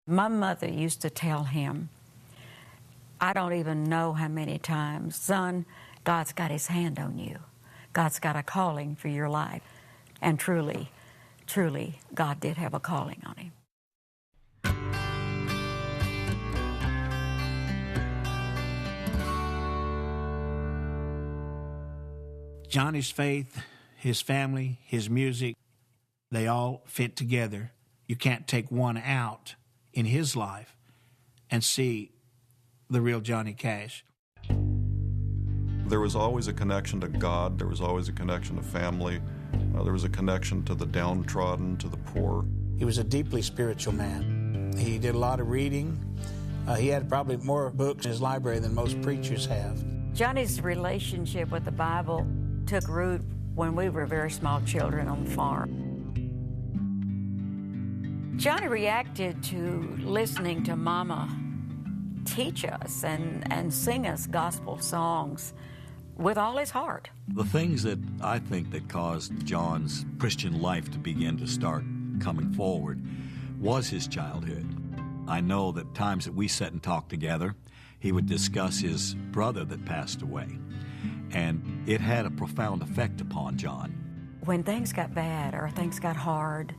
My mother used to tell him, I don't even know how many times, son, God's got his hand on you. God's got a calling for your life. And truly, truly, God did have a calling on him. Johnny's faith, his family, his music, they all fit together. You can't take one out in his life and see the real Johnny Cash. There was always a connection to God. There was always a connection to family. There was a connection to the downtrodden, to the poor. He was a deeply spiritual man. He did a lot of reading. He had probably more books in his library than most preachers have. Johnny's relationship with the Bible took root when we were very small children on the farm. Johnny reacted to listening to Mama teach us and sing us gospel songs with all his heart. The things that I think that caused John's Christian life to begin to start coming forward was his childhood. I know that times that we sat and talked together, he would discuss his brother that passed away, and it had a profound effect upon John. When things got bad or things got hard,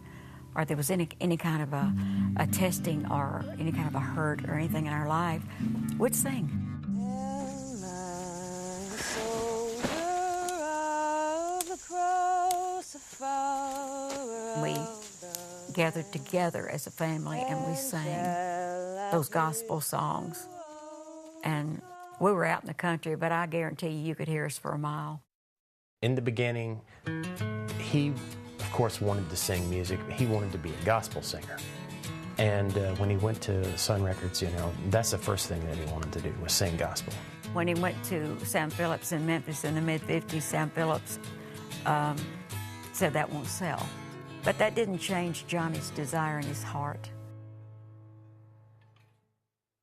or there was any kind of a testing or any kind of a hurt or anything in our life, we'd sing. We gathered together as a family and we sang those gospel songs. And we were out in the country, but I guarantee you could hear us for a mile. In the beginning, he, of course, wanted to sing music. He wanted to be a gospel singer. And when he went to Sun Records, that's the first thing that he wanted to do was sing gospel. When he went to Sam Phillips in Memphis in the mid-'50s, Sam Phillips said that won't sell. But that didn't change Johnny's desire in his heart.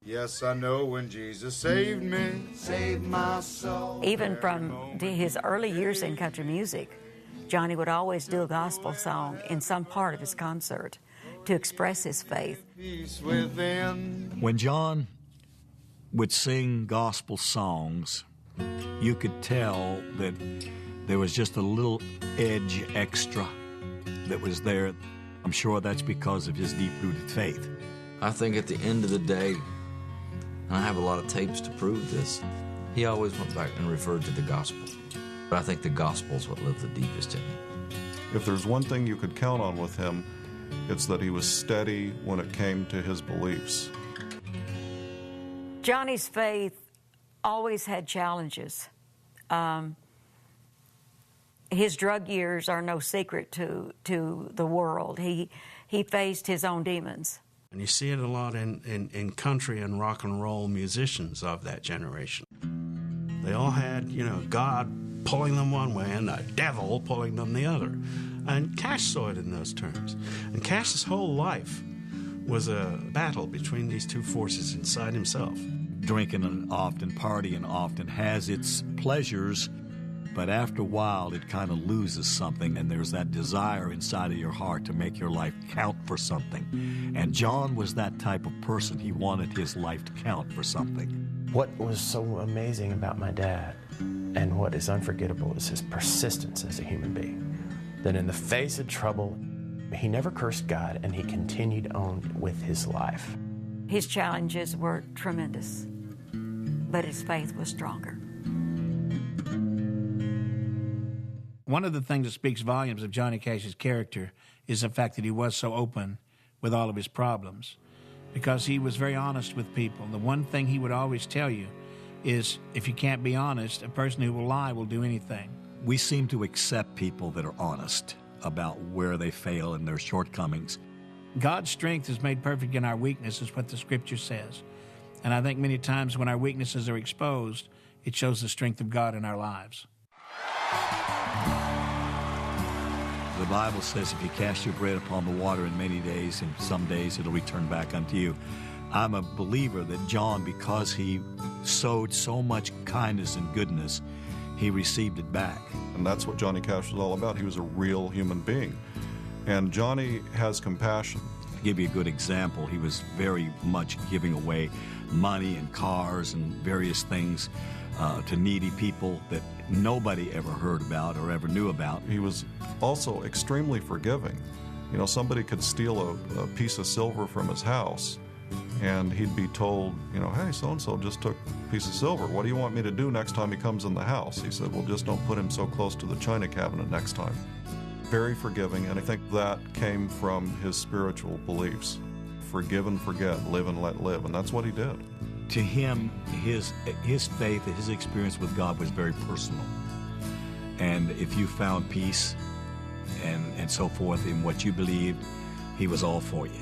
Yes, I know when Jesus saved me, saved my soul. Even from his early years in country music, Johnny would always do a gospel song in some part of his concert to express his faith. Peace within. When John would sing gospel songs, you could tell that there was just a little edge extra that was there. I'm sure that's because of his deep-rooted faith. I think at the end of the day, and I have a lot of tapes to prove this, he always went back and referred to the gospel. But I think the gospel is what lived the deepest in him. If there's one thing you could count on with him, it's that he was steady when it came to his beliefs. Johnny's faith always had challenges. His drug years are no secret to the world. He faced his own demons. And you see it a lot in country and rock and roll musicians of that generation. They all had, God pulling them one way and the devil pulling them the other. And Cash saw it in those terms. And Cash's whole life was a battle between these two forces inside himself. Drinking and often, partying often has its pleasures, but after a while it kind of loses something, and there's that desire inside of your heart to make your life count for something. And John was that type of person. He wanted his life to count for something. What was so amazing about my dad, and what is unforgettable, is his persistence as a human being. That in the face of trouble, he never cursed God, and he continued on with his life. His challenges were tremendous, but his faith was stronger. One of the things that speaks volumes of Johnny Cash's character is the fact that he was so open with all of his problems, because he was very honest with people. The one thing he would always tell you is, if you can't be honest, a person who will lie will do anything. We seem to accept people that are honest about where they fail and their shortcomings. God's strength is made perfect in our weakness, is what the Scripture says. And I think many times when our weaknesses are exposed, it shows the strength of God in our lives. The Bible says, if you cast your bread upon the water in many days, and some days it'll return back unto you. I'm a believer that John, because he sowed so much kindness and goodness, he received it back. And that's what Johnny Cash was all about. He was a real human being. And Johnny has compassion. give you a good example, he was very much giving away money and cars and various things to needy people that nobody ever heard about or ever knew about. He was also extremely forgiving. You know, somebody could steal a piece of silver from his house, and he'd be told, you know, hey, so-and-so just took a piece of silver. What do you want me to do next time he comes in the house? He said, well, just don't put him so close to the china cabinet next time. Very forgiving, and I think that came from his spiritual beliefs. Forgive and forget, live and let live, and that's what he did. To him, his faith, his experience with God was very personal. And if you found peace and so forth in what you believed, he was all for you.